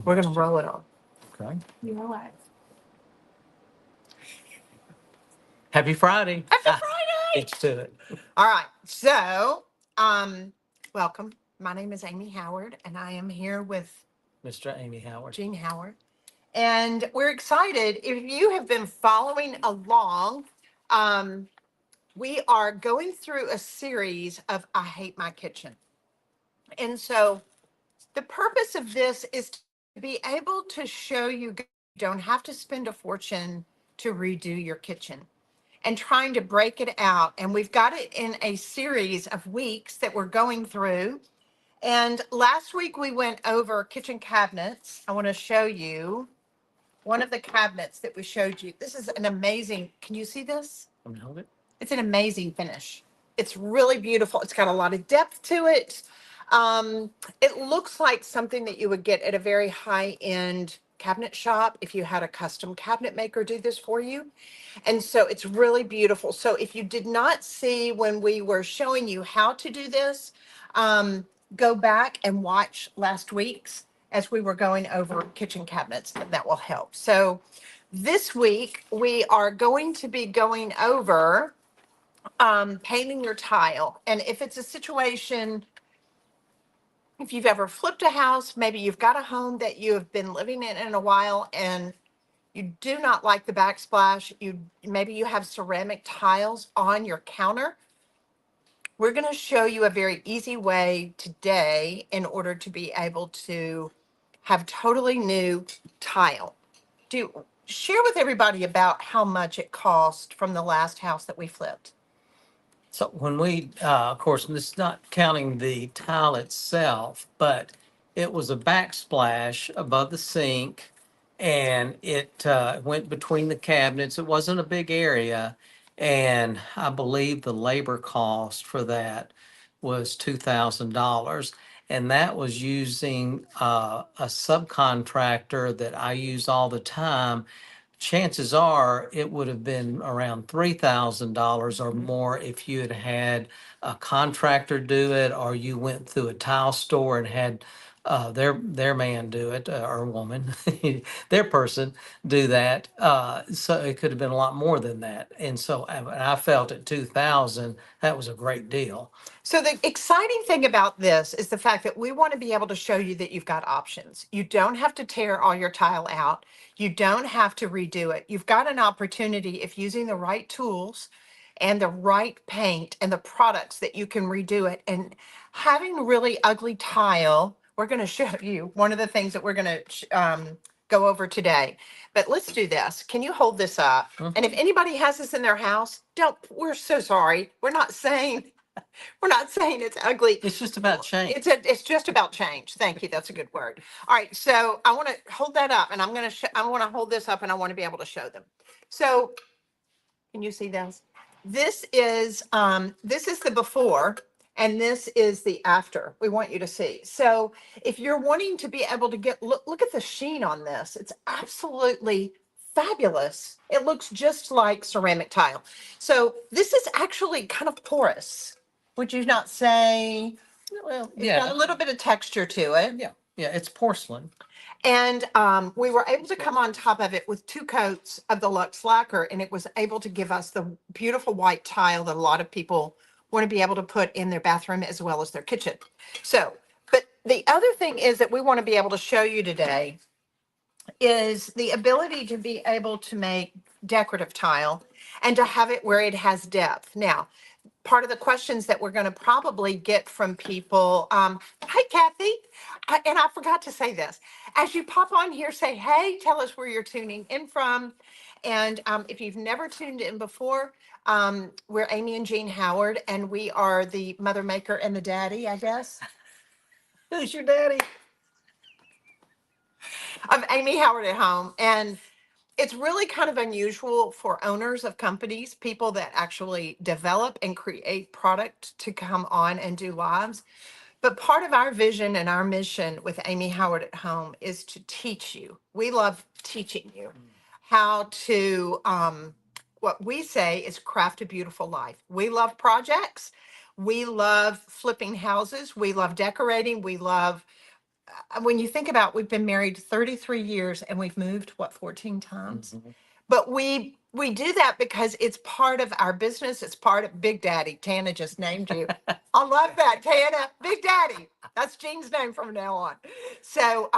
We're going to roll it on. Okay. You know what? Happy Friday. Happy Friday! It's to it. All right. So, welcome. My name is Amy Howard, and I am here with Mr. Amy Howard. Jean Howard. And we're excited. If you have been following along, um, we are going through a series of I Hate My Kitchen. And so, the purpose of this is to be able to show you don't have to spend a fortune to redo your kitchen and trying to break it out. And we've got it in a series of weeks that we're going through. And last week we went over kitchen cabinets. I want to show you one of the cabinets that we showed you. This is an amazing, can you see this? Let me hold it. It's an amazing finish. It's really beautiful. It's got a lot of depth to it. It looks like something that you would get at a very high-end cabinet shop if you had a custom cabinet maker do this for you. And so it's really beautiful. So if you did not see when we were showing you how to do this, go back and watch last week's as we were going over kitchen cabinets, and that will help. So this week we are going to be going over painting your tile. And if it's a situation, if you've ever flipped a house, maybe you've got a home that you have been living in a while and you do not like the backsplash, maybe you have ceramic tiles on your counter. We're going to show you a very easy way today in order to be able to have totally new tile. Share with everybody about how much it cost from the last house that we flipped. So when we, of course, this is not counting the tile itself, but it was a backsplash above the sink and it went between the cabinets. It wasn't a big area. And I believe the labor cost for that was $2,000. And that was using a subcontractor that I use all the time. Chances are it would have been around $3,000 or more if you had had a contractor do it, or you went through a tile store and had their man do it, or woman, their person do that. So it could have been a lot more than that. And so I felt at 2,000, that was a great deal. So the exciting thing about this is the fact that we want to be able to show you that you've got options. You don't have to tear all your tile out. You don't have to redo it. You've got an opportunity, if using the right tools and the right paint and the products, that you can redo it. And having really ugly tile, we're going to show you one of the things that we're going to go over today. But let's do this. Can you hold this up? And if anybody has this in their house, we're so sorry. We're not saying it's ugly. It's just about change. It's just about change. Thank you. That's a good word. All right. So I want to hold that up, and I want to hold this up, and I want to be able to show them. So can you see this? This is the before, and this is the after. We want you to see. So if you're wanting to be able to look at the sheen on this, it's absolutely fabulous. It looks just like ceramic tile. So this is actually kind of porous. Would you not say? Well, It's got a little bit of texture to it. Yeah, it's porcelain. And we were able to come on top of it with 2 coats of the Lux Lacquer, and it was able to give us the beautiful white tile that a lot of people want to be able to put in their bathroom as well as their kitchen. So, but the other thing is that we want to be able to show you today is the ability to be able to make decorative tile and to have it where it has depth. Now, part of the questions that we're going to probably get from people. Hi, Kathy. And I forgot to say this. As you pop on here, say, hey, tell us where you're tuning in from. And if you've never tuned in before, we're Amy and Jean Howard, and we are the mother maker and the daddy, I guess. Who's your daddy? Of Amy Howard at Home. And it's really kind of unusual for owners of companies, people that actually develop and create product, to come on and do lives. But part of our vision and our mission with Amy Howard at Home is to teach you. We love teaching you how to, what we say is craft a beautiful life. We love projects. We love flipping houses. We love decorating. We love when you think about, we've been married 33 years and we've moved, what, 14 times? Mhm. But we do that because it's part of our business. It's part of Big Daddy. Tana just named you. I love that, Tana. Big Daddy. That's Jean's name from now on. So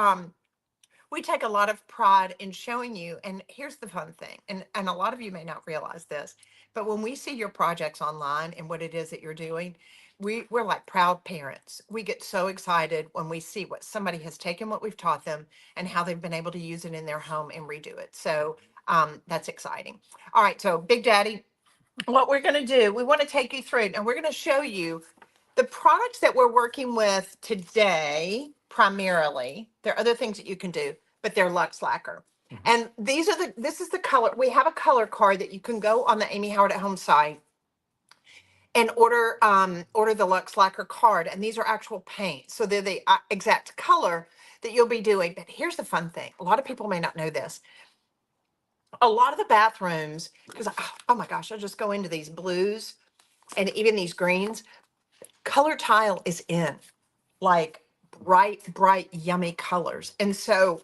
we take a lot of pride in showing you. And here's the fun thing, and a lot of you may not realize this, but when we see your projects online and what it is that you're doing, we're like proud parents. We get so excited when we see what somebody has taken what we've taught them and how they've been able to use it in their home and redo it. So that's exciting. All right, so Big Daddy, what we're going to do, we want to take you through it, and we're going to show you the products that we're working with today. Primarily, there are other things that you can do, but they're Lux Lacquer. And this is the color. We have a color card that you can go on the Amy Howard at Home site and order the Lux Lacquer card. And these are actual paint. So they're the exact color that you'll be doing. But here's the fun thing. A lot of people may not know this. A lot of the bathrooms, because oh my gosh, I'll just go into these blues and even these greens. Color tile is in, like bright, yummy colors. And so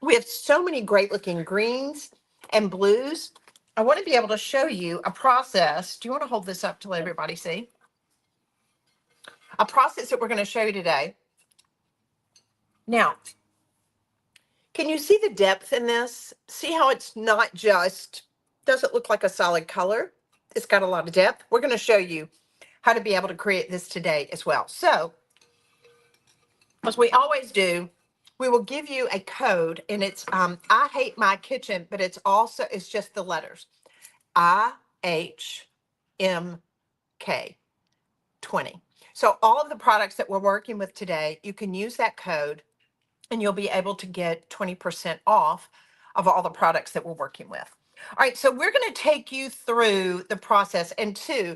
we have so many great looking greens and blues. I want to be able to show you a process. Do you want to hold this up to let everybody see? A process that we're going to show you today. Now, can you see the depth in this? See how it's not just, doesn't look like a solid color. It's got a lot of depth. We're going to show you how to be able to create this today as well. So, as we always do, we will give you a code, and it's I hate my kitchen, but it's just the letters IHMK 20. So all of the products that we're working with today, you can use that code and you'll be able to get 20% off of all the products that we're working with. All right, so we're going to take you through the process. And two,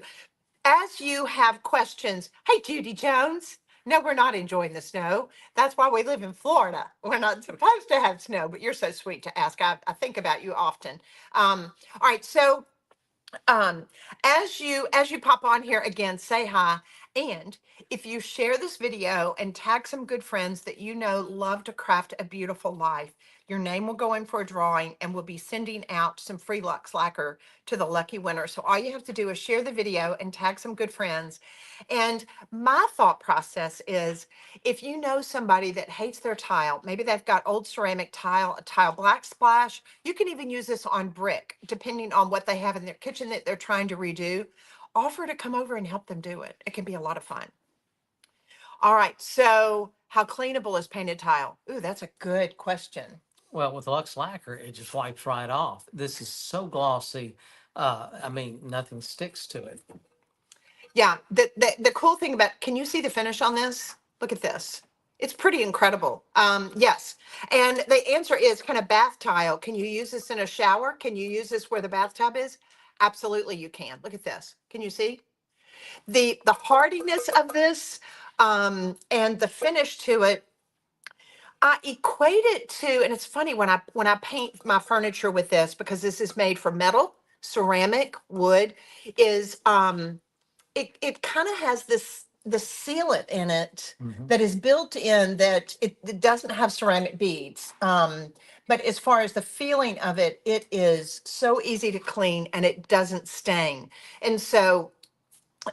as you have questions, hey, Judy Jones. No, we're not enjoying the snow. That's why we live in Florida. We're not supposed to have snow, but you're so sweet to ask. I think about you often. All right, so um, as you pop on here again, say hi. And if you share this video and tag some good friends that you know love to craft a beautiful life, your name will go in for a drawing and we'll be sending out some free Lux Lacquer to the lucky winner. So all you have to do is share the video and tag some good friends. And my thought process is, if you know somebody that hates their tile, maybe they've got old ceramic tile, a tile black splash, you can even use this on brick, depending on what they have in their kitchen that they're trying to redo. Offer to come over and help them do it. It can be a lot of fun. All right, so how cleanable is painted tile? Ooh, that's a good question. Well, with Lux Lacquer, it just wipes right off. This is so glossy. I mean, nothing sticks to it. Yeah, the cool thing about, can you see the finish on this? Look at this. It's pretty incredible. Yes. And the answer is, kind of bath tile. Can you use this in a shower? Can you use this where the bathtub is? Absolutely you can. Look at this. Can you see? The hardiness of this and the finish to it, I equate it to, and it's funny when I paint my furniture with this, because this is made from metal, ceramic, wood, is it kind of has the sealant in it that is built in, that it doesn't have ceramic beads. But as far as the feeling of it, it is so easy to clean and it doesn't stain. And so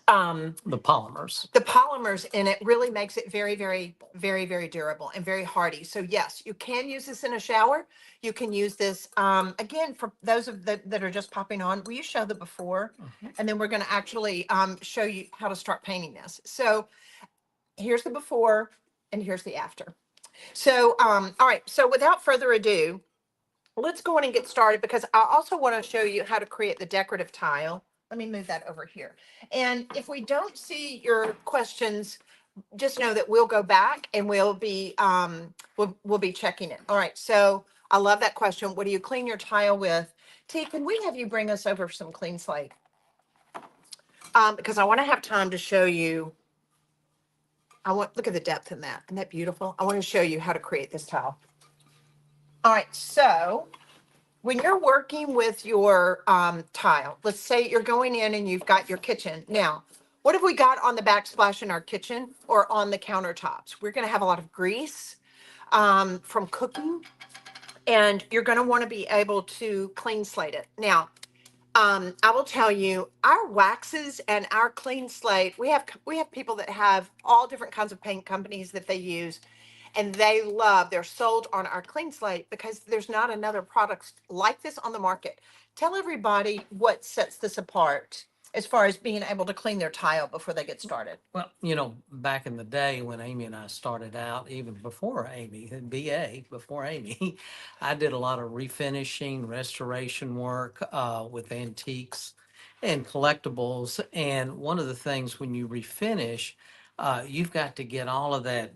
The polymers. the polymers in it really makes it very durable and very hardy. So yes, you can use this in a shower. You can use this again, for those of that are just popping on. Will you show the before? And then we're going to actually show you how to start painting this. So here's the before and here's the after. So all right, so without further ado, let's go on and get started, because I also want to show you how to create the decorative tile. Let me move that over here. And if we don't see your questions, just know that we'll go back and we'll be checking it. All right. So I love that question. What do you clean your tile with? T, can we have you bring us over some clean slate? Because I want to have time to show you. Look at the depth in that. Isn't that beautiful? I want to show you how to create this tile. All right. So when you're working with your tile, let's say you're going in and you've got your kitchen. Now, What have we got on the backsplash in our kitchen or on the countertops? We're going to have a lot of grease from cooking, and you're going to want to be able to clean slate it. Now, I will tell you, our waxes and our clean slate, we have people that have all different kinds of paint companies that they use, and they're sold on our clean slate because there's not another product like this on the market. Tell everybody what sets this apart as far as being able to clean their tile before they get started. Well, back in the day when Amy and I started out, even before Amy, BA, before Amy, I did a lot of refinishing, restoration work with antiques and collectibles. And one of the things when you refinish, you've got to get all of that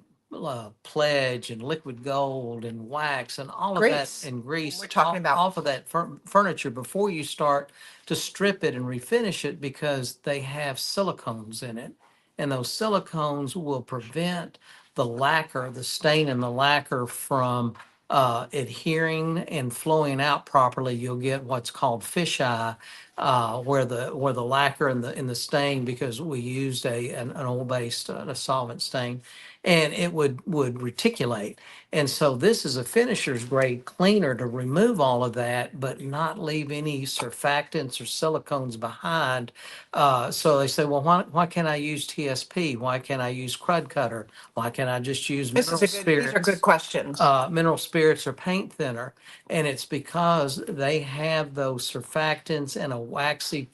pledge and liquid gold and wax and all of that Grease. and grease We're talking about. off of that furniture before you start to strip it and refinish it, because they have silicones in it. And those silicones will prevent the lacquer, the stain in the lacquer from adhering and flowing out properly. You'll get what's called fisheye, where the lacquer and the stain, because we used an oil-based a solvent stain, and it would reticulate. And so this is a finisher's grade cleaner to remove all of that, but not leave any surfactants or silicones behind. So they say, well, why can't I use TSP? Why can't I use Crud Cutter? Why can't I just use These are good questions. mineral spirits or paint thinner? And it's because they have those surfactants and a waxy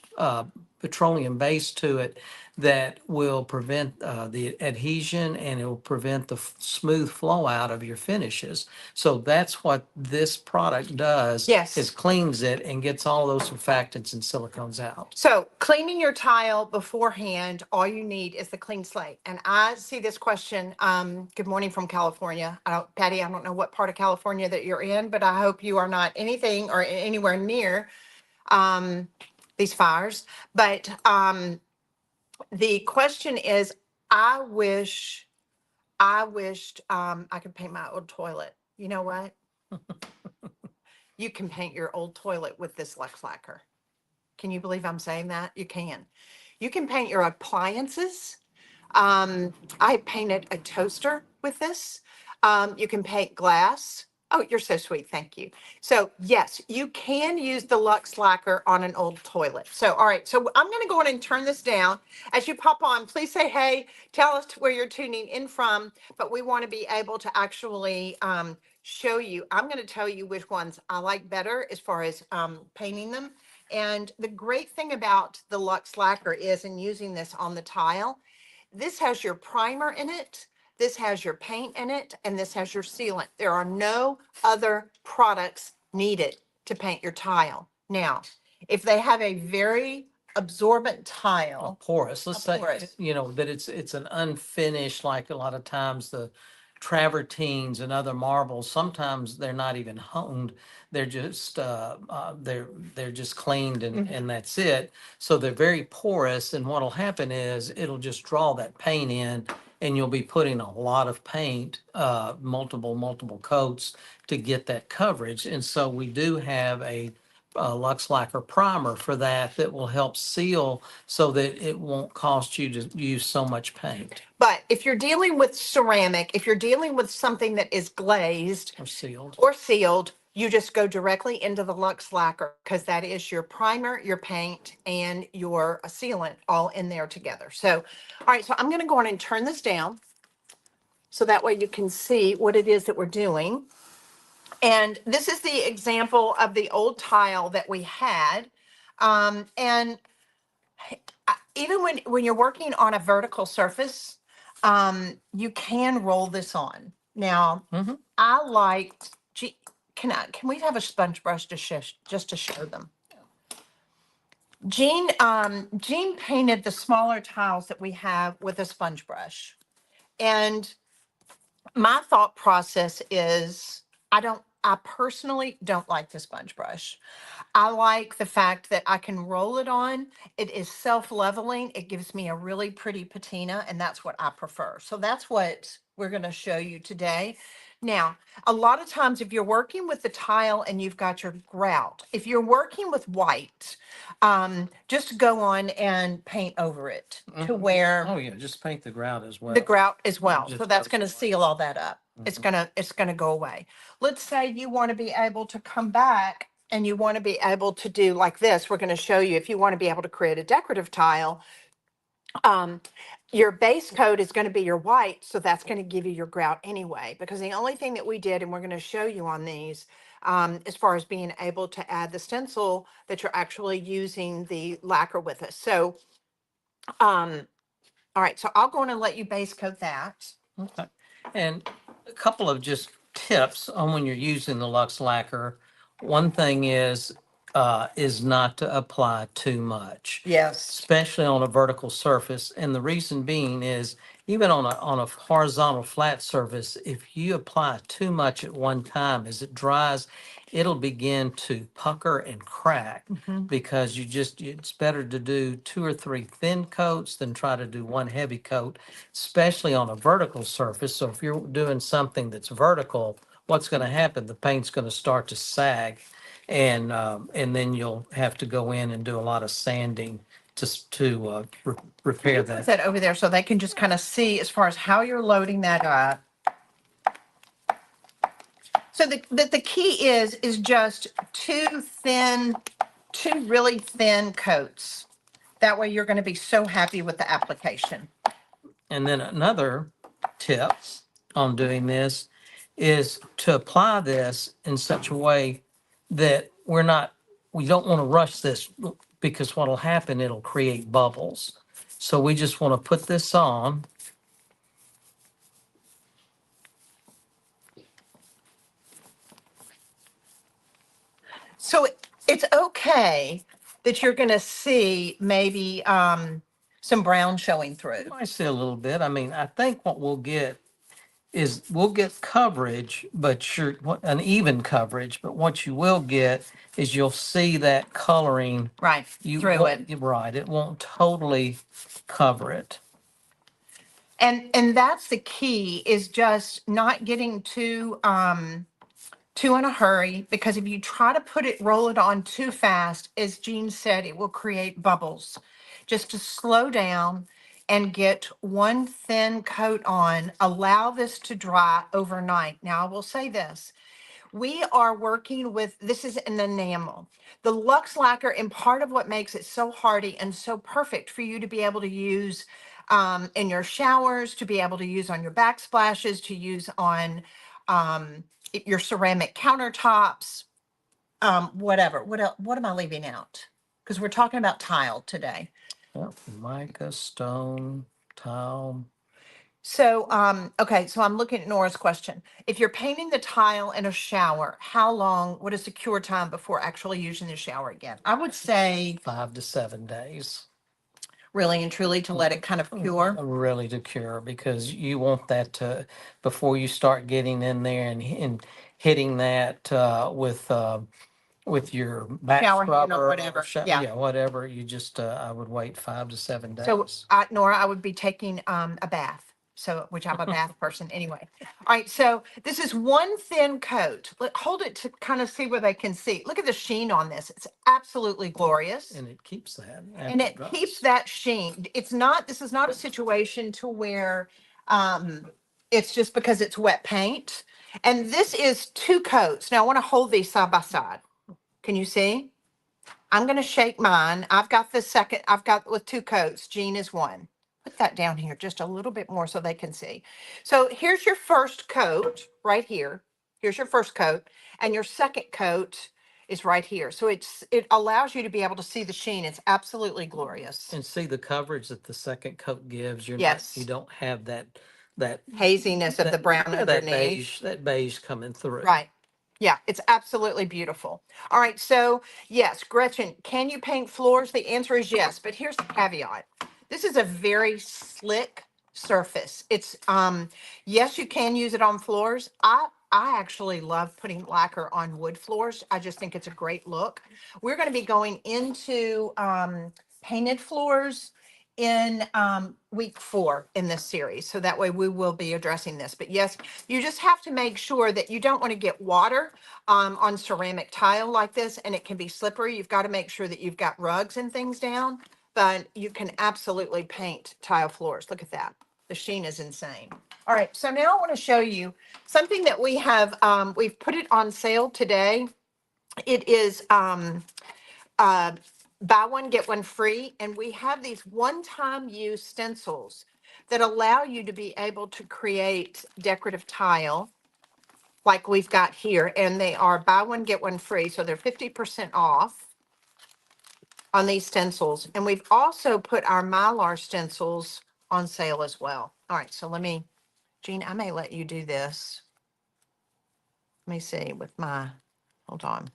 petroleum base to it that will prevent the adhesion, and it will prevent the smooth flow out of your finishes. So that's what this product does. Yes. Is cleans it and gets all those surfactants and silicones out. So cleaning your tile beforehand, all you need is the clean slate. And I see this question. Good morning from California. Patty, I don't know what part of California that you're in, but I hope you are not anything or anywhere near these fires. But the question is, I wished I could paint my old toilet. You know what? You can paint your old toilet with this Lux lacquer. Can you believe I'm saying that? You can. You can paint your appliances. I painted a toaster with this. You can paint glass. Oh, you're so sweet. Thank you. So yes, you can use the Lux lacquer on an old toilet. So, all right. So I'm going to go in and turn this down. As you pop on, please say, hey, tell us where you're tuning in from, but we want to be able to actually show you. I'm going to tell you which ones I like better as far as painting them. And the great thing about the Lux lacquer is, in using this on the tile, this has your primer in it, this has your paint in it, and this has your sealant. There are no other products needed to paint your tile. Now, if they have a very absorbent tile, Porous, let's say, porous. that it's an unfinished, like a lot of times the travertines and other marbles, sometimes they're not even honed. They're just, they're just cleaned and that's it. So they're very porous, and what'll happen is it'll just draw that paint in, and you'll be putting a lot of paint, multiple coats to get that coverage. And so we do have a Lux Lacquer primer for that will help seal so that it won't cost you to use so much paint But if you're dealing with ceramic, if you're dealing with something that is glazed or sealed. you just go directly into the Lux lacquer, because that is your primer, your paint, and your sealant all in there together. So, all right, so I'm going to go on and turn this down so that way you can see what it is that we're doing. And this is the example of the old tile that we had. And even when you're working on a vertical surface, you can roll this on. Now, Mhm. I liked, can we have a sponge brush just to show them? Jean painted the smaller tiles that we have with a sponge brush. And my thought process is, I personally don't like the sponge brush. I like the fact that I can roll it on. It is self-leveling. It gives me a really pretty patina, and that's what I prefer. So that's what we're going to show you today. Now, a lot of times if you're working with the tile and you've got your grout, if you're working with white, just go on and paint over it to where Oh, yeah, just paint the grout as the well. grout as well. So Just that's goes going to away. seal all that up. It's going to go away. Let's say you want to be able to come back and you want to be able to do like this. We're going to show you if you want to be able to create a decorative tile. Um, your base coat is going to be your white, so that's going to give you your grout anyway. Because the only thing that we did, and we're going to show you on these, as far as being able to add the stencil, that you're actually using the lacquer with us. So, all right, so I'll go on and let you base coat that. Okay. And a couple of just tips on when you're using the Lux lacquer. One thing is not to apply too much, Yes. especially on a vertical surface. And the reason being is even on a horizontal flat surface, if you apply too much at one time, as it dries, it'll begin to pucker and crack because it's better to do 2 or 3 thin coats than try to do one heavy coat, especially on a vertical surface. So if you're doing something that's vertical, what's going to happen? The paint's going to start to sag, and then you'll have to go in and do a lot of sanding to repair Put that. that over there so they can just kind of see as far as how you're loading that up. So the key is just two really thin coats. That way you're going to be so happy with the application. And then another tip on doing this is to apply this in such a way that we don't want to rush this, because what'll happen, it'll create bubbles. So we just want to put this on. So it's okay that you're going to see maybe some brown showing through. I see a little bit. I mean, I think what we'll get coverage, but an even coverage, but what you will get is you'll see that coloring. Right, You through won't- it. Right, it won't totally cover it. And that's the key, is just not getting too in a hurry, because if you try to roll it on too fast, as Jean said, it will create bubbles. Just to slow down and get one thin coat on, allow this to dry overnight. Now, I will say this. We are working with, this is an enamel. The Lux lacquer, and part of what makes it so hardy and so perfect for you to be able to use in your showers, to be able to use on your backsplashes, to use on um, your ceramic countertops, whatever. What am I leaving out? Because we're talking about tile today. Yep, mica, stone, tile. So, okay, so I'm looking at Nora's question. If you're painting the tile in a shower, what is the cure time before actually using the shower again? I would say 5 to 7 days. really and truly to let it kind of cure. Really to cure, because you want that before you start getting in there and hitting that with your back Shower hand or scrubber. whatever, yeah. Yeah, whatever. You just, I would wait 5 to 7 So, days. Nora, I would be taking a bath. So, which I'm a bath person anyway. All right, so this is one thin coat. Hold it to kind of see where they can see. Look at the sheen on this. It's absolutely glorious. And it keeps that. And after it dries. keeps that sheen. This is not a situation to where it's just because it's wet paint. And this is 2 coats. Now I want to hold these side by side. Can you see? I'm going to shake mine. I've got with 2 coats. Jean is one. Put that down here just a little bit more so they can see. So here's your first coat right here. Here's your first coat. And your second coat is right here. So it allows you to be able to see the sheen. It's absolutely glorious. And see the coverage that the second coat gives. Yes. You don't have that Haziness of the brown yeah, underneath. that beige coming through. Right. Yeah, it's absolutely beautiful. All right, so yes, Gretchen, can you paint floors? The answer is yes, but here's the caveat. This is a very slick surface. It's yes, you can use it on floors. I actually love putting lacquer on wood floors. I just think it's a great look. We're going to be going into painted floors in week 4 in this series. So that way we will be addressing this. But yes, you just have to make sure that you don't want to get water on ceramic tile like this, and it can be slippery. You've got to make sure that you've got rugs and things down, but you can absolutely paint tile floors. Look at that. The sheen is insane. All right, so now I want to show you something that we have, we've put it on sale today. It is uh, buy one, get one free. And we have these one-time use stencils that allow you to be able to create decorative tile like we've got here. And they are buy one, get one free. So they're 50% off on these stencils. And we've also put our Mylar stencils on sale as well. All right, so Jean, I may let you do this. Let me see with hold on.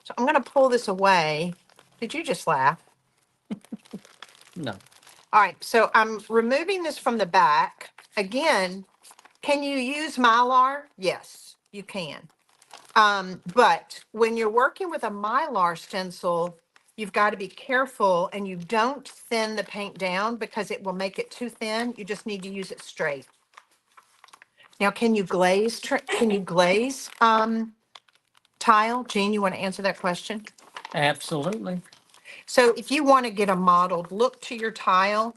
So I'm going to pull this away. Did you just laugh? No. All right, so I'm removing this from the back. Again, can you use Mylar? Yes, you can. But when you're working with a Mylar stencil, you've got to be careful and you don't thin the paint down because it will make it too thin. You just need to use it straight. Now, can you glaze tile? Jean, you want to answer that question? Absolutely. So if you want to get a mottled look to your tile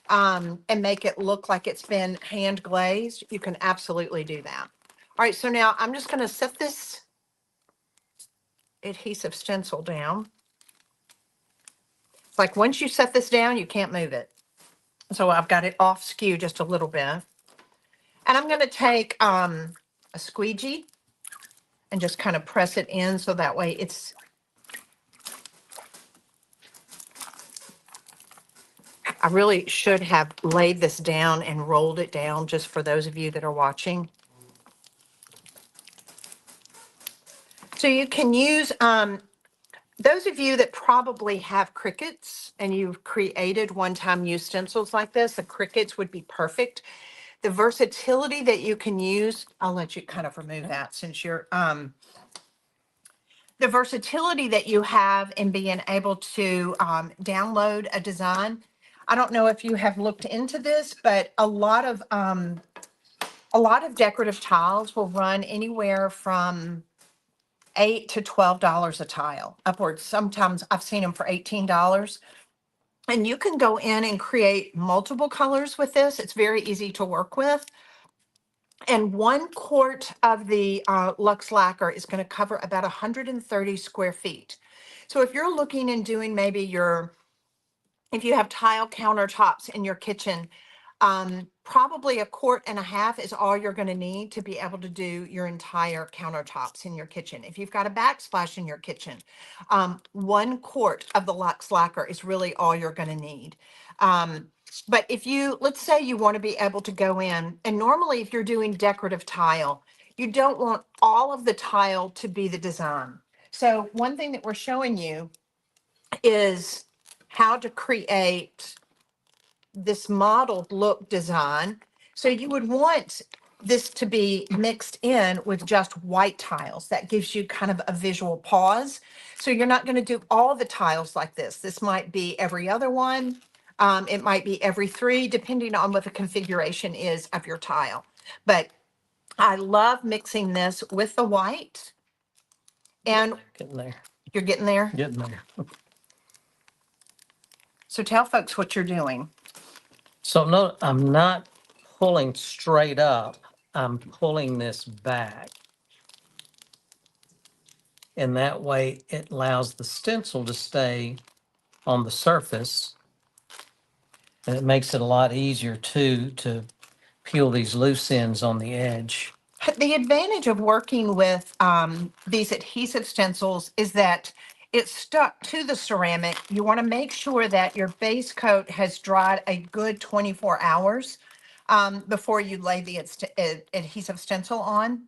and make it look like it's been hand glazed, you can absolutely do that. All right, so now I'm just going to set this adhesive stencil down. It's like once you set this down, you can't move it. So I've got it off skew just a little bit. And I'm going to take a squeegee and just kind of press it in so that way it's, I really should have laid this down and rolled it down just for those of you that are watching. So you can use, those of you that probably have Cricuts and you've created one-time use stencils like this, the Cricuts would be perfect. The versatility that you can use, I'll let you kind of remove that since you're, the versatility that you have in being able to download a design. I don't know if you have looked into this, but a lot of decorative tiles will run anywhere from $8 to $12 a tile, upwards. Sometimes I've seen them for $18. And you can go in and create multiple colors with this. It's very easy to work with. And 1 quart of the Lux Lacquer is going to cover about 130 square feet. So if you're looking and doing maybe if you have tile countertops in your kitchen, probably 1.5 quart is all you're going to need to be able to do your entire countertops in your kitchen. If you've got a backsplash in your kitchen, 1 quart of the Lux Lacquer is really all you're going to need. But let's say you want to be able to go in, and normally if you're doing decorative tile, you don't want all of the tile to be the design. So one thing that we're showing you is how to create this modeled look design. So you would want this to be mixed in with just white tiles. That gives you kind of a visual pause. So you're not going to do all the tiles like this. This might be every other one. It might be every 3, depending on what the configuration is of your tile. But I love mixing this with the white. And Getting there. you're getting there. Getting there. So tell folks what you're doing. So no, I'm not pulling straight up. I'm pulling this back. And that way it allows the stencil to stay on the surface. And it makes it a lot easier too to peel these loose ends on the edge. The advantage of working with these adhesive stencils is that it's stuck to the ceramic. You want to make sure that your base coat has dried a good 24 hours before you lay the adhesive stencil on.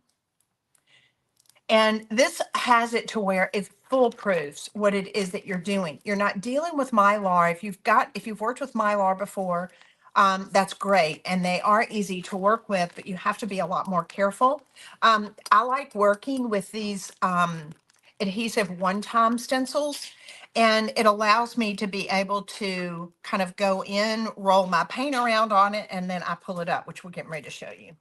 And this has it to where it foolproofs what it is that you're doing. You're not dealing with Mylar. If you've worked with Mylar before, that's great. And they are easy to work with, but you have to be a lot more careful. I like working with these adhesive one-time stencils. And it allows me to be able to kind of go in, roll my paint around on it, and then I pull it up, which we're getting ready to show you.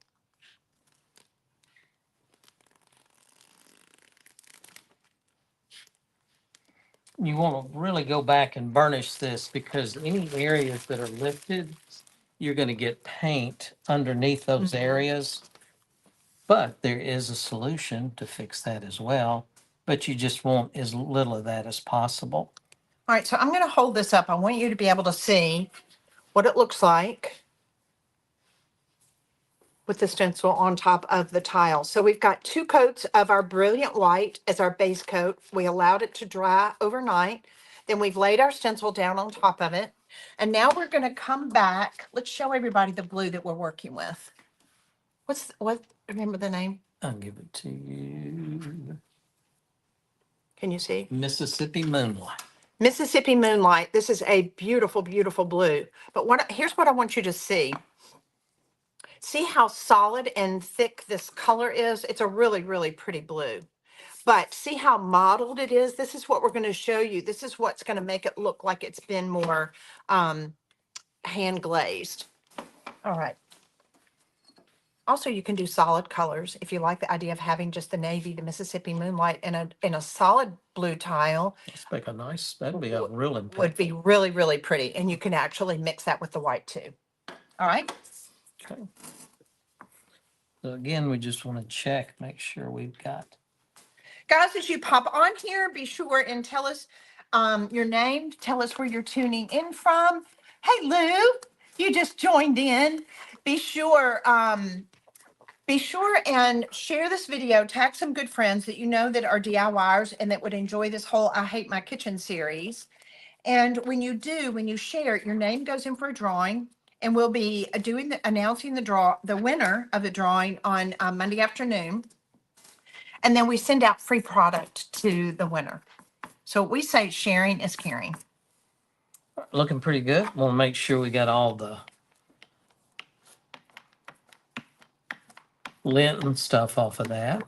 You want to really go back and burnish this because any areas that are lifted, you're going to get paint underneath those areas. But there is a solution to fix that as well, but you just want as little of that as possible. All right, so I'm going to hold this up. I want you to be able to see what it looks like with the stencil on top of the tile. So we've got 2 coats of our Brilliant White as our base coat. We allowed it to dry overnight. Then we've laid our stencil down on top of it. And now we're going to come back. Let's show everybody the blue that we're working with. Remember the name? I'll give it to you. Can you see? Mississippi Moonlight. Mississippi Moonlight. This is a beautiful, beautiful blue. But here's what I want you to see. See how solid and thick this color is? It's a really, really pretty blue. But see how mottled it is? This is what we're going to show you. This is what's going to make it look like it's been more hand glazed. All right. Also, you can do solid colors if you like the idea of having just the navy, the Mississippi Moonlight, in a solid blue tile. Let's make a nice, that'd be a real impact. Would be really, really pretty. And you can actually mix that with the white too. All right. Okay. So again, we just want to check, make sure we've got. Guys, as you pop on here, be sure and tell us your name. Tell us where you're tuning in from. Hey, Lou, you just joined in. Be sure and share this video. Tag some good friends that you know that are DIYers and that would enjoy this whole I Hate My Kitchen series. And when you share, your name goes in for a drawing, and we'll be announcing the winner of the drawing on Monday afternoon. And then we send out free product to the winner. So we say sharing is caring. Looking pretty good. Want to make sure we got all the lint and stuff off of that.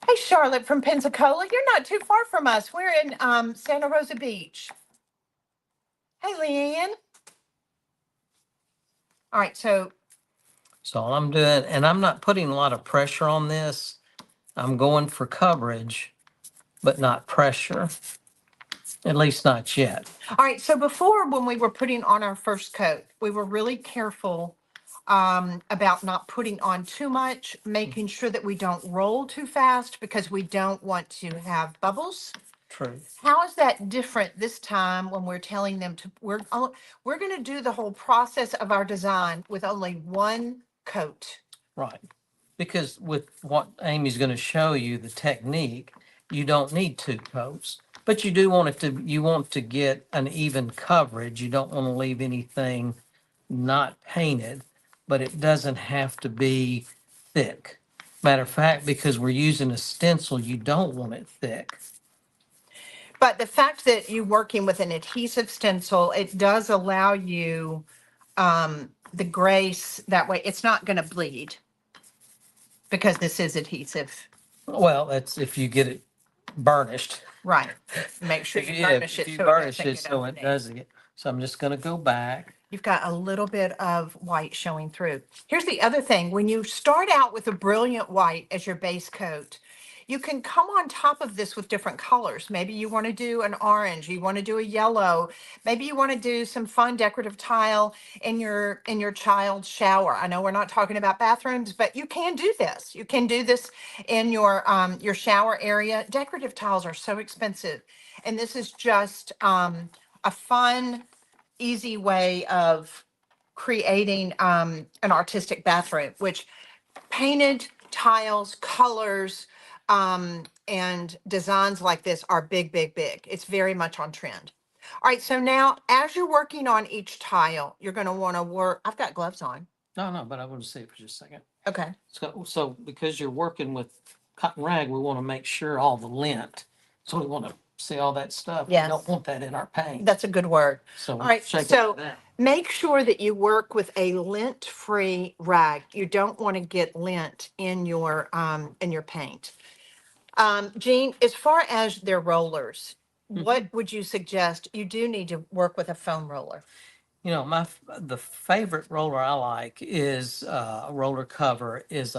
Hey, Charlotte from Pensacola, you're not too far from us. We're in Santa Rosa Beach. Hey, Leanne. All right, so all I'm doing, and I'm not putting a lot of pressure on this. I'm going for coverage, but not pressure. At least not yet. All right, so before, when we were putting on our first coat, we were really careful about not putting on too much, making sure that we don't roll too fast because we don't want to have bubbles. True. How is that different this time when we're telling them we're going to do the whole process of our design with only 1 coat? Right. Because with what Amy's going to show you, the technique, you don't need 2 coats. But you want to get an even coverage. You don't want to leave anything not painted, but it doesn't have to be thick. Matter of fact, because we're using a stencil, you don't want it thick. But the fact that you're working with an adhesive stencil, it does allow you the grace. That way it's not going to bleed because this is adhesive. Well, that's if you get it burnished. Right. Make sure you burnish it so it doesn't. So I'm just going to go back. You've got a little bit of white showing through. Here's the other thing. When you start out with a Brilliant White as your base coat, you can come on top of this with different colors. Maybe you want to do an orange, you want to do a yellow, maybe you want to do some fun decorative tile in your child's shower. I know we're not talking about bathrooms, but you can do this. You can do this in your shower area. Decorative tiles are so expensive, and this is just a fun, easy way of creating an artistic bathroom, which painted tiles, colors, and designs like this are big, big, big. It's very much on trend. All right, so now as you're working on each tile, you're going to want to work. I've got gloves on. No, but I want to see it for just a second. Okay. So because you're working with cotton rag, we want to make sure all the lint. So we want to see all that stuff. Yes. We don't want that in our paint. That's a good word. So all right, so make sure that you work with a lint-free rag. You don't want to get lint in your paint. Jean, as far as their rollers, what Mm-hmm. would you suggest? You do need to work with a foam roller. You know, the favorite roller I like is a roller cover is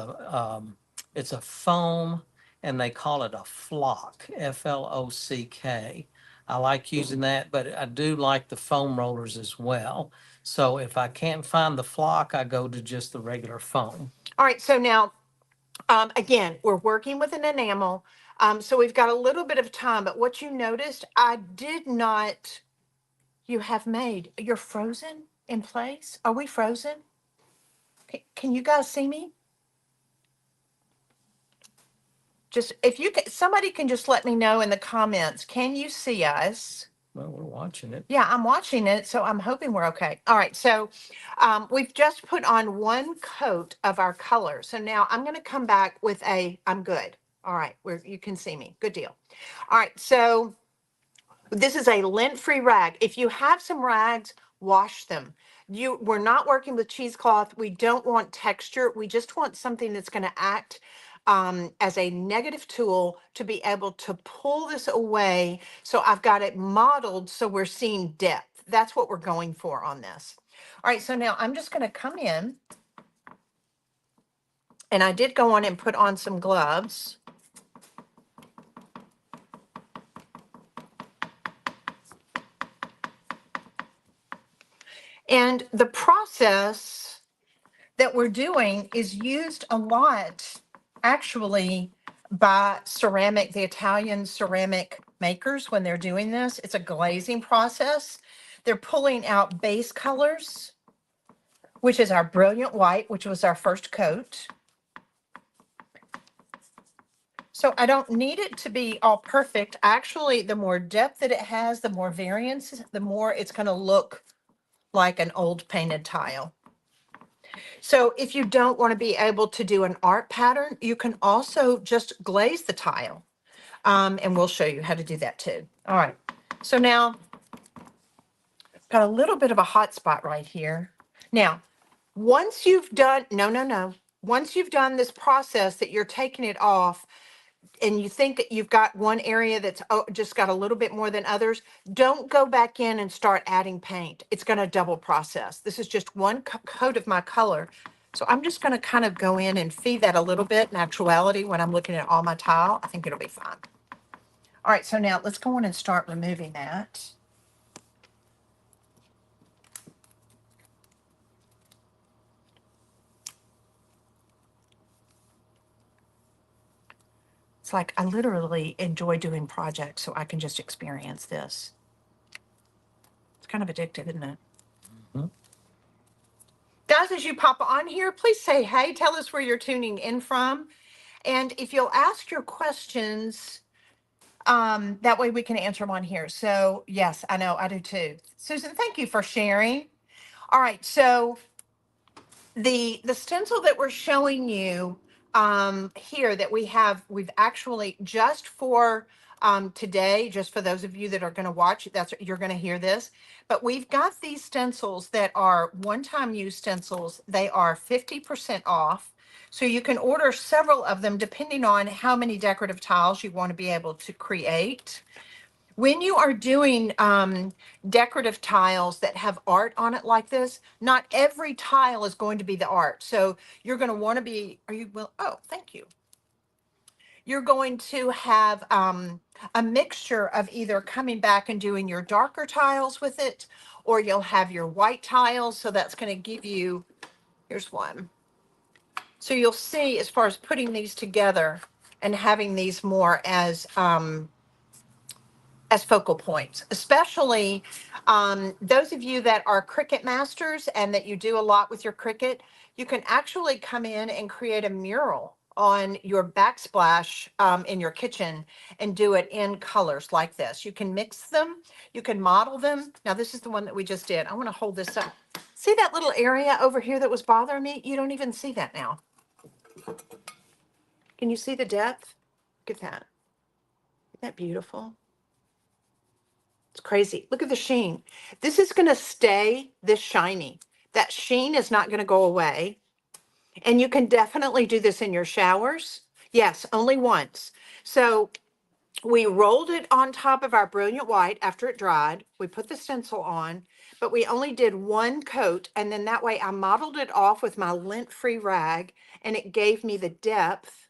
it's a foam, and they call it a flock, FLOCK. I like using that, but I do like the foam rollers as well. So if I can't find the flock, I go to just the regular foam. All right, so now, again, we're working with an enamel. So we've got a little bit of time, but what you noticed, I did not, you have made, you're frozen in place? Are we frozen? Can you guys see me? Just, if you can, somebody can just let me know in the comments, can you see us? Well, we're watching it. Yeah, I'm watching it, so I'm hoping we're okay. All right, so we've just put on one coat of our color. So now I'm going to come back with I'm good. All right, where you can see me. Good deal. All right, so this is a lint-free rag. If you have some rags, wash them. We're not working with cheesecloth. We don't want texture. We just want something that's going to act as a negative tool to be able to pull this away. So I've got it modeled so we're seeing depth. That's what we're going for on this. All right, so now I'm just going to come in, and I did go on and put on some gloves. And the process that we're doing is used a lot actually by the Italian ceramic makers when they're doing this. It's a glazing process. They're pulling out base colors, which is our brilliant white, which was our first coat. So I don't need it to be all perfect. Actually, the more depth that it has, the more variance, the more it's going to look like an old painted tile. So if you don't want to be able to do an art pattern, you can also just glaze the tile. And we'll show you how to do that too. All right. So now got a little bit of a hot spot right here. Now, once you've done, no. Once you've done this process that you're taking it off, and you think that you've got one area that's just got a little bit more than others, don't go back in and start adding paint. It's going to double process. This is just one coat of my color. So I'm just going to kind of go in and feed that a little bit in actuality when I'm looking at all my tile. I think it'll be fine. All right, so now let's go on and start removing that. It's like I literally enjoy doing projects so I can just experience this. It's kind of addictive, isn't it? Mhm. Guys, as you pop on here, please say hey, tell us where you're tuning in from. And if you'll ask your questions, that way we can answer them on here. So yes, I know, I do too. Susan, thank you for sharing. All right, so the stencil that we're showing you here that we've actually just for today, just for those of you that are going to watch, you're going to hear this. But we've got these stencils that are one-time use stencils. They are 50% off. So you can order several of them depending on how many decorative tiles you want to be able to create. When you are doing decorative tiles that have art on it like this, not every tile is going to be the art. So you're going to want to be, oh, thank you. You're going to have a mixture of either coming back and doing your darker tiles with it, or you'll have your white tiles. So that's going to give you, here's one. So you'll see as far as putting these together and having these more as focal points, especially those of you that are Cricut masters and that you do a lot with your Cricut, you can actually come in and create a mural on your backsplash in your kitchen and do it in colors like this. You can mix them, you can model them. Now this is the one that we just did. I want to hold this up. See that little area over here that was bothering me? You don't even see that now. Can you see the depth? Look at that. Isn't that beautiful? It's crazy. Look at the sheen. This is going to stay this shiny. That sheen is not going to go away. And you can definitely do this in your showers. Yes, only once. So we rolled it on top of our brilliant white after it dried. We put the stencil on, but we only did one coat. And then that way I modeled it off with my lint-free rag, and it gave me the depth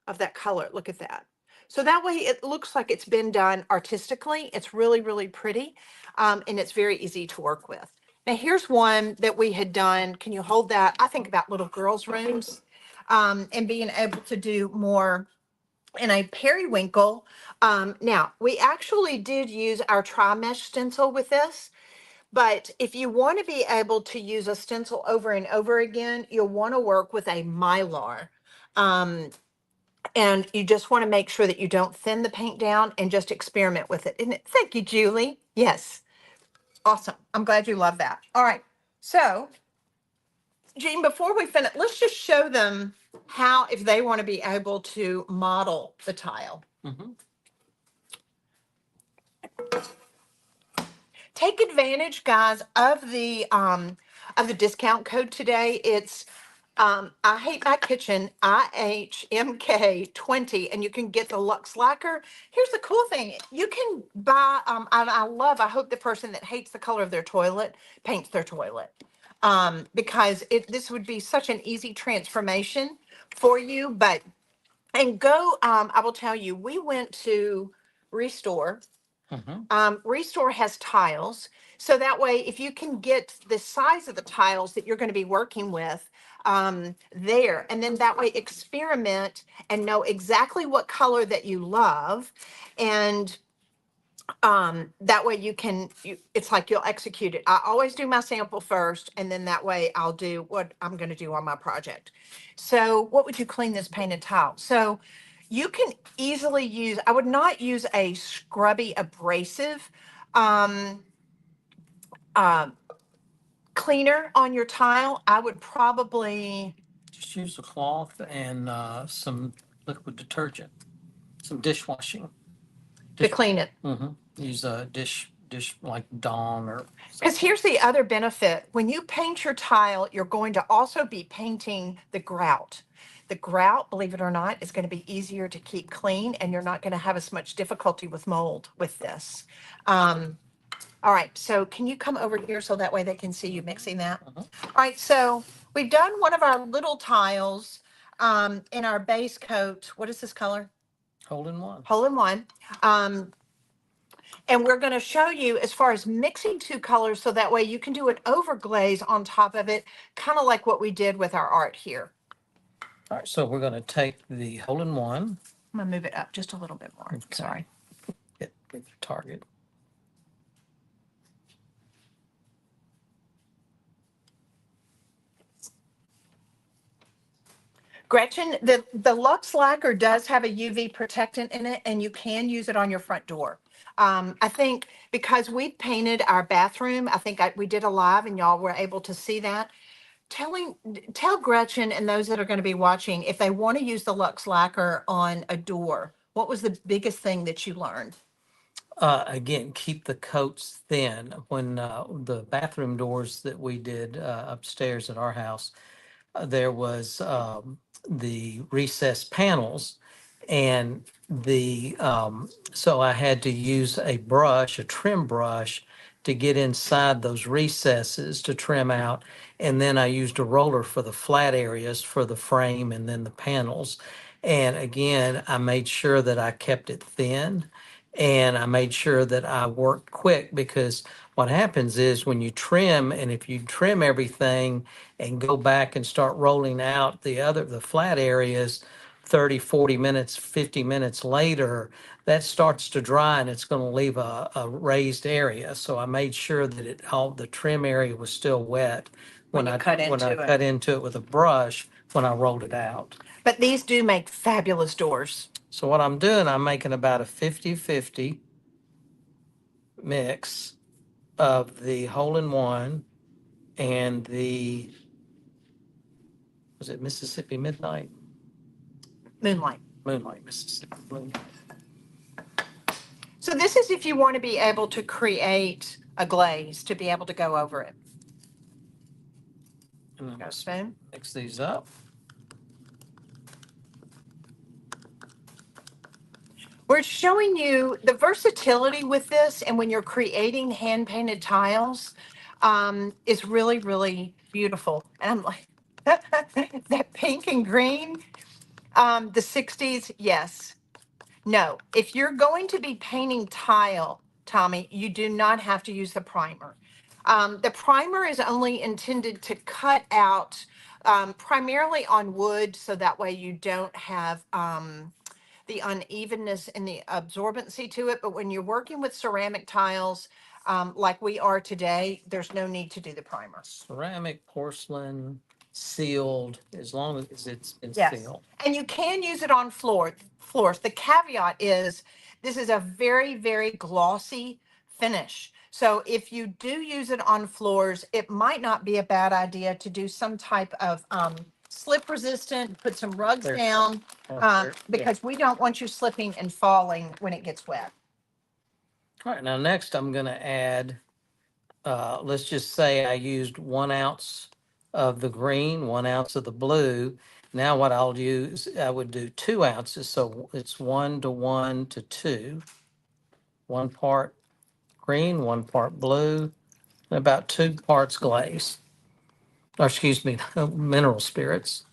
of that color. Look at that. So that way it looks like it's been done artistically. It's really, really pretty. And it's very easy to work with. Now here's one that we had done. Can you hold that? I think about little girls' rooms, and being able to do more in a periwinkle. Now we actually did use our tri-mesh stencil with this, but if you want to be able to use a stencil over and over again, you'll want to work with a Mylar. Um, and you just want to make sure that you don't thin the paint down and just experiment with it. Isn't it? Thank you, Julie. Yes. Awesome. I'm glad you love that. All right. So, Jean, before we finish, let's just show them how, if they want to be able to model the tile. Mhm. Take advantage, guys, of the discount code today. It's I hate my kitchen, IHMK 20, and you can get the Lux Lacquer. Here's the cool thing. You can buy, I hope the person that hates the color of their toilet paints their toilet. Because this would be such an easy transformation for you, but, and go, I will tell you, we went to Restore. Restore has tiles. So that way, if you can get the size of the tiles that you're going to be working with there, and then that way experiment and know exactly what color that you love. And that way it's like you'll execute it. I always do my sample first, and then that way I'll do what I'm going to do on my project. So what would you clean this painted tile? So you can easily use, I would not use a scrubby abrasive uh, cleaner on your tile. I would probably, Just use a cloth and some liquid detergent, some dishwashing. to clean it. Use a dish like Dawn or Because something. here's the other benefit. When you paint your tile, you're going to also be painting the grout. The grout, believe it or not, is going to be easier to keep clean, and you're not going to have as much difficulty with mold with this. All right, so can you come over here so that way they can see you mixing that? All right, so we've done one of our little tiles in our base coat. What is this color? Hole in one. Hole in one. And we're going to show you as far as mixing two colors so that way you can do an overglaze on top of it, kind of like what we did with our art here. All right, so we're going to take the hole in one. I'm going to move it up just a little bit more. Okay. Sorry. Hit the target. Gretchen, the Lux Lacquer does have a UV protectant in it, and you can use it on your front door. I think because we painted our bathroom, I think we did a live and y'all were able to see that. Tell Gretchen and those that are going to be watching, if they want to use the Lux Lacquer on a door, what was the biggest thing that you learned? Again, keep the coats thin. When the bathroom doors that we did upstairs at our house, there was the recessed panels, and so I had to use a brush, a trim brush, to get inside those recesses to trim out. And then I used a roller for the flat areas for the frame and then the panels. And again, I made sure that I kept it thin, and I made sure that I worked quick, because what happens is when you trim, and if you trim everything and go back and start rolling out the flat areas 30, 40 minutes, 50 minutes later, that starts to dry and it's going to leave a raised area. So I made sure that all the trim area was still wet When you cut when I into it. cut into it with a brush when I rolled it out. But these do make fabulous doors. So what I'm doing, I'm making about a 50-50 mix of the hole in one and was it Mississippi Midnight? Moonlight. Moonlight, Mississippi Moonlight. So this is if you want to be able to create a glaze to be able to go over it. And then Got a spoon? mix these up. We're showing you the versatility with this, and when you're creating hand painted tiles, is really, really beautiful. And I'm like, that pink and green, the 60s, yes. No, if you're going to be painting tile, Tommy, you do not have to use the primer. The primer is only intended to cut out primarily on wood, so that way you don't have the unevenness and the absorbency to it. But when you're working with ceramic tiles, like we are today, there's no need to do the primer. Ceramic, porcelain, sealed, as long as it's been Yes. sealed. And you can use it on floors. The caveat is this is a very, very glossy finish. So if you do use it on floors, it might not be a bad idea to do some type of slip resistant, put some rugs There. down, Yeah. because we don't want you slipping and falling when it gets wet. All right, now next I'm gonna add, let's just say I used 1 ounce of the green, 1 ounce of the blue. Now what I'll use, I would do 2 ounces, so it's 1 to 1 to 2. 1 part green, 1 part blue, and about 2 parts glaze. Or excuse me, mineral spirits,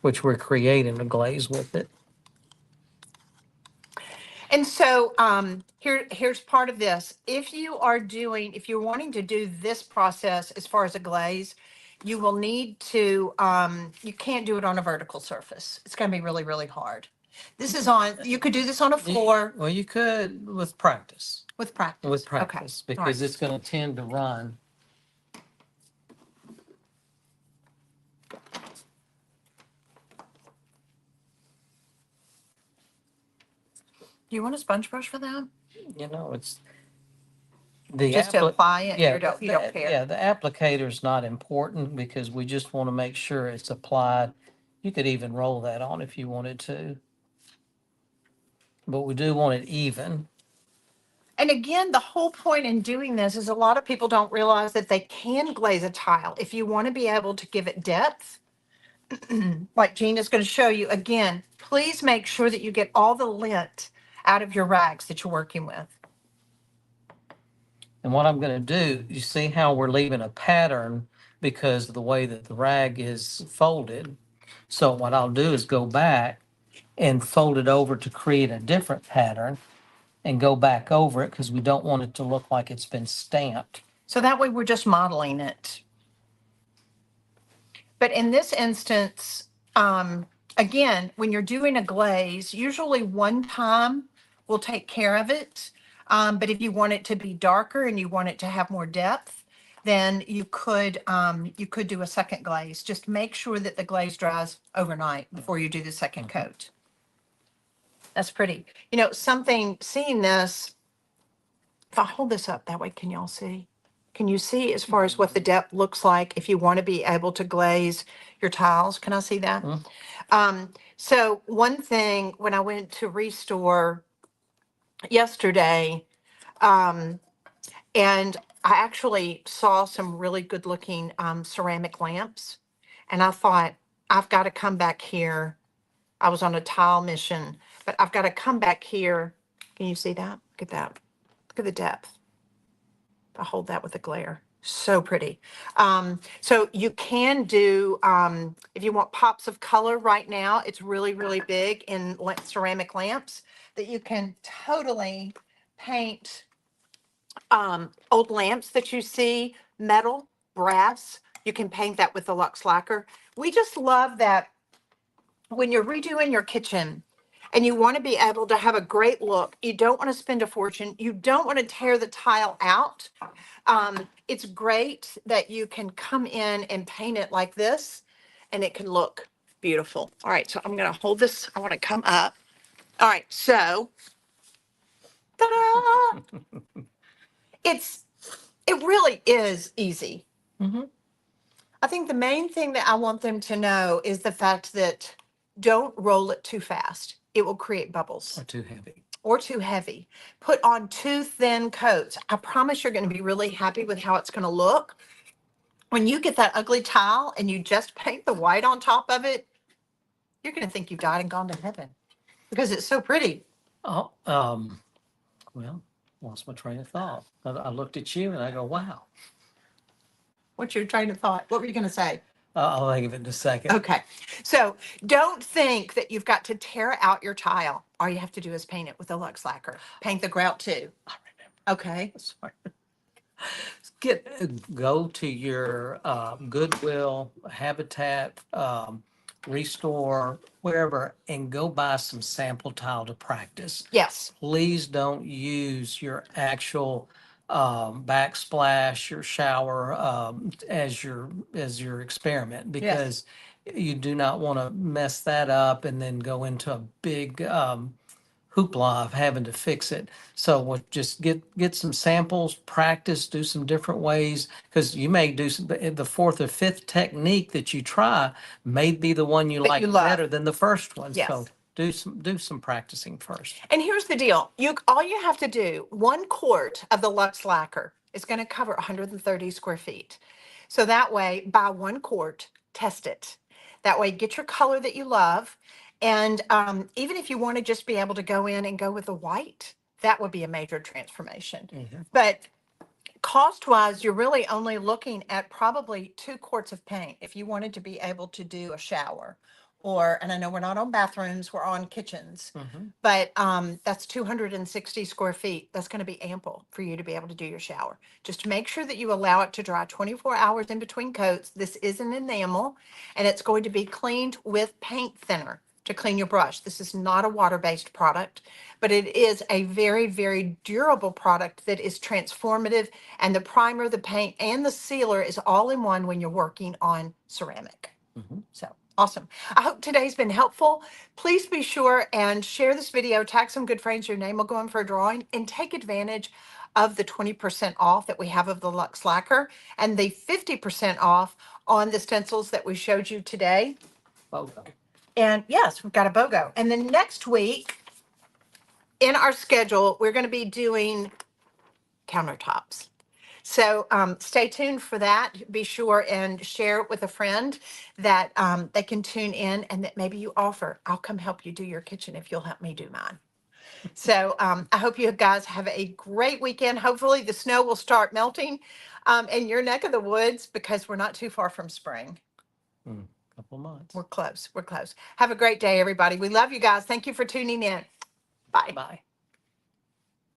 which we're creating a glaze with it. And so here's part of this. If you're wanting to do this process as far as a glaze, you will need to, you can't do it on a vertical surface. It's going to be really, really hard. You could do this on a floor Well, you could with practice. with practice. With Okay. practice, All because right. it's gonna tend to run. Do you want a sponge brush for that? It's the Just to apply it? yeah, You don't care? yeah, the applicator's not important because we just want to make sure it's applied. You could even roll that on if you wanted to. But we do want it even. And again, the whole point in doing this is a lot of people don't realize that they can glaze a tile. If you want to be able to give it depth, like Gina's going to show you again, please make sure that you get all the lint out of your rags that you're working with. And what I'm gonna do, you see how we're leaving a pattern because of the way that the rag is folded. So what I'll do is go back and fold it over to create a different pattern and go back over it because we don't want it to look like it's been stamped. So that way we're just modeling it. But in this instance, again, when you're doing a glaze, usually one time will take care of it. But if you want it to be darker and you want it to have more depth, then you could do a second glaze. Just make sure that the glaze dries overnight before you do the second coat. That's pretty. Seeing this, if I hold this up that way, can y'all see? Can you see as far as what the depth looks like if you want to be able to glaze your tiles? Can I see that? So one thing, when I went to Restore yesterday, and I actually saw some really good looking ceramic lamps, and I thought, I've got to come back here. I was on a tile mission, but I've got to come back here. Can you see that? Look at that. Look at the depth. I hold that with a glare. So pretty. So you can do, if you want pops of color right now, it's really, really big in ceramic lamps that you can totally paint old lamps that you see, metal, brass. You can paint that with the Lux Lacquer. We just love that when you're redoing your kitchen and you want to be able to have a great look, you don't want to spend a fortune, you don't want to tear the tile out. It's great that you can come in and paint it like this and it can look beautiful. All right, so I'm going to hold this. I want to come up. All right, so ta-da! It really is easy. I think the main thing that I want them to know is the fact that don't roll it too fast. It will create bubbles. Or too heavy. Or too heavy. Put on too thin coats. I promise you're going to be really happy with how it's going to look. When you get that ugly tile and you just paint the white on top of it, you're going to think you've died and gone to heaven because it's so pretty. Oh, well, lost my train of thought. I looked at you and I go, wow. What's your train of thought? What were you going to say? I'll think of it in a second. Okay. So don't think that you've got to tear out your tile. All you have to do is paint it with a Lux lacquer. Paint the grout too. I remember. Okay. Sorry. Go to your Goodwill, Habitat, Restore, wherever, and go buy some sample tile to practice. Yes. Please don't use your actual backsplash, your shower as your experiment, because you do not want to mess that up and then go into a big hoopla of having to fix it. So just get some samples, practice, do some different ways, because you may do the fourth or fifth technique that you try may be the one you That like you love. better than the first one. Yes. So do some practicing first. And here's the deal. All you have to do, 1 quart of the Lux lacquer is going to cover 130 square feet. So that way, buy 1 quart, test it. That way, get your color that you love. And even if you want to just be able to go in and go with the white, that would be a major transformation. Mhm. But cost wise, you're really only looking at probably 2 quarts of paint if you wanted to be able to do a shower. Or, and I know we're not on bathrooms, we're on kitchens, Mhm. but that's 260 square feet. That's going to be ample for you to be able to do your shower. Just make sure that you allow it to dry 24 hours in between coats. This is an enamel, and it's going to be cleaned with paint thinner to clean your brush. This is not a water-based product, but it is a very, very durable product that is transformative. And the primer, the paint, and the sealer is all in one when you're working on ceramic. Mhm. So awesome. I hope today's been helpful. Please be sure and share this video, tag some good friends. Your name will go in for a drawing, and take advantage of the 20% off that we have of the Lux Lacquer and the 50% off on the stencils that we showed you today. BOGO. And yes, we've got a BOGO. And then next week in our schedule, we're going to be doing countertops. So stay tuned for that. Be sure and share it with a friend that they can tune in, and that maybe you offer, I'll come help you do your kitchen if you'll help me do mine. So I hope you guys have a great weekend. Hopefully the snow will start melting in your neck of the woods, because we're not too far from spring. Couple months. We're close. We're close. Have a great day, everybody. We love you guys. Thank you for tuning in. Bye. Bye.